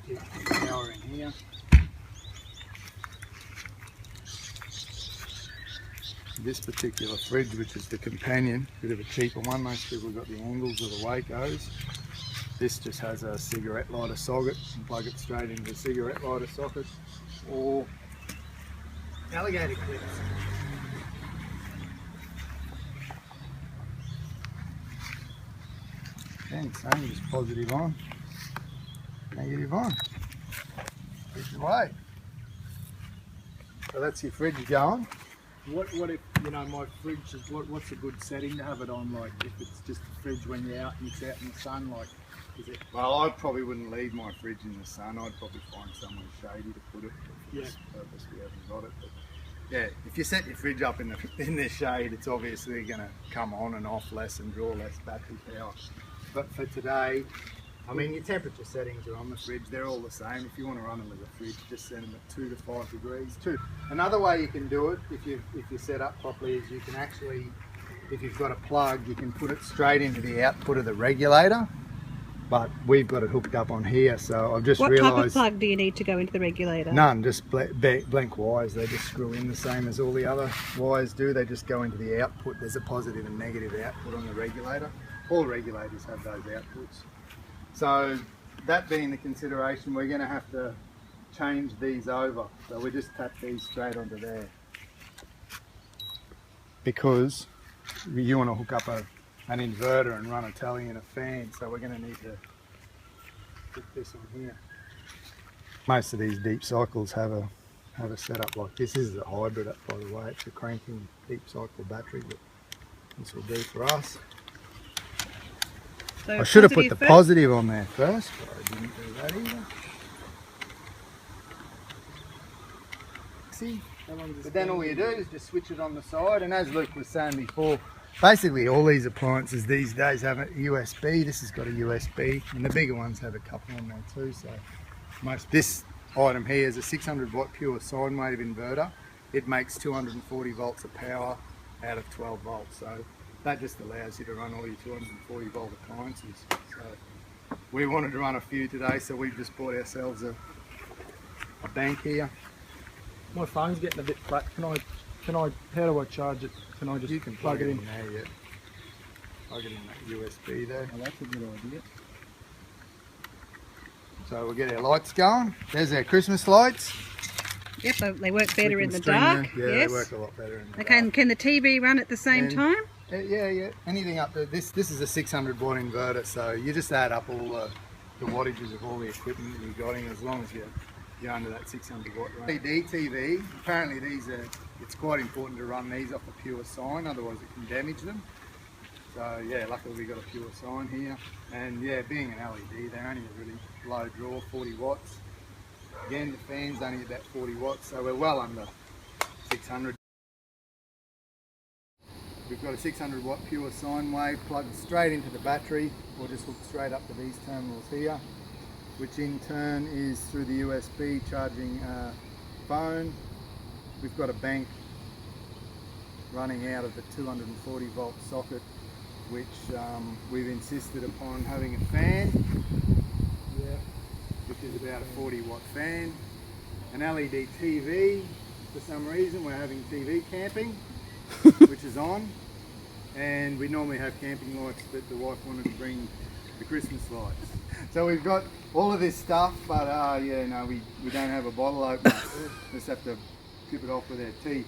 keep the power in here. This particular fridge, which is the companion, bit of a cheaper one, most people got the Angles or the Wacos. This just has a cigarette lighter socket. You can plug it straight into the cigarette lighter socket, or alligator clips. Again, same, just positive on, negative on. Fridge away. So that's your fridge going. What if, you know, my fridge is, what's a good setting to have it on? Like, if it's just a fridge when you're out and it's out in the sun, like, is it? Well, I probably wouldn't leave my fridge in the sun. I'd probably find somewhere shady to put it. For this purpose, we haven't got it. But yeah, if you set your fridge up in the shade, it's obviously going to come on and off less and draw less battery power. But for today, I mean, your temperature settings are on the fridge. They're all the same. If you want to run them as a fridge, just set them at 2 to 5 degrees. Another way you can do it, if you set up properly, is you can actually, if you've got a plug, you can put it straight into the output of the regulator. But we've got it hooked up on here, so I've just realised... What type of plug do you need to go into the regulator? None, just blank wires. They just screw in the same as all the other wires do. They just go into the output. There's a positive and negative output on the regulator. All regulators have those outputs. So that being the consideration, we're going to have to change these over. So we just tap these straight onto there. Because you want to hook up an inverter and run a tally and a fan, so we're going to need to put this on here. Most of these deep cycles have a setup like this. This is a hybrid, by the way. It's a cranking deep cycle battery, but this will do for us. So I should have put the first? positive on there first, but I didn't do that either. See? But then all you do is just switch it on the side, and as Luke was saying before, basically all these appliances these days have a USB. This has got a USB, and the bigger ones have a couple on there too. So this item here is a 600 watt pure sine wave inverter. It makes 240 volts of power out of 12 volts. So that just allows you to run all your 240 volt appliances. So we wanted to run a few today, so we've just bought ourselves a bank here. My phone's getting a bit flat. How do I charge it? Can I just You can plug it in there, yeah. Plug it in that USB there. Oh, that's a good idea. So we'll get our lights going. There's our Christmas lights. Yep, they work better in the String dark. there. Yeah, yes. they work a lot better in the Okay, dark. and can the TV run at the same And- time? Yeah. Anything up to this is a 600 watt inverter, so you just add up all the wattages of all the equipment that you've got in, as long as you're under that 600 watt range. LED TV, apparently it's quite important to run these off a pure sine, otherwise it can damage them. So yeah, luckily we got a pure sine here, and yeah, being an LED, they're only a really low draw, 40 watts. Again, the fan's only about 40 watts, so we're well under 600. We've got a 600 watt pure sine wave plugged straight into the battery, or just hooked straight up to these terminals here, which in turn is through the USB charging a phone. We've got a bank running out of the 240 volt socket, which we've insisted upon having a fan, which is about a 40 watt fan. An LED TV, for some reason we're having TV camping, which is on, and we normally have camping lights, but the wife wanted to bring the Christmas lights. So we've got all of this stuff, but yeah, no, we don't have a bottle opener. Just have to tip it off with our teeth.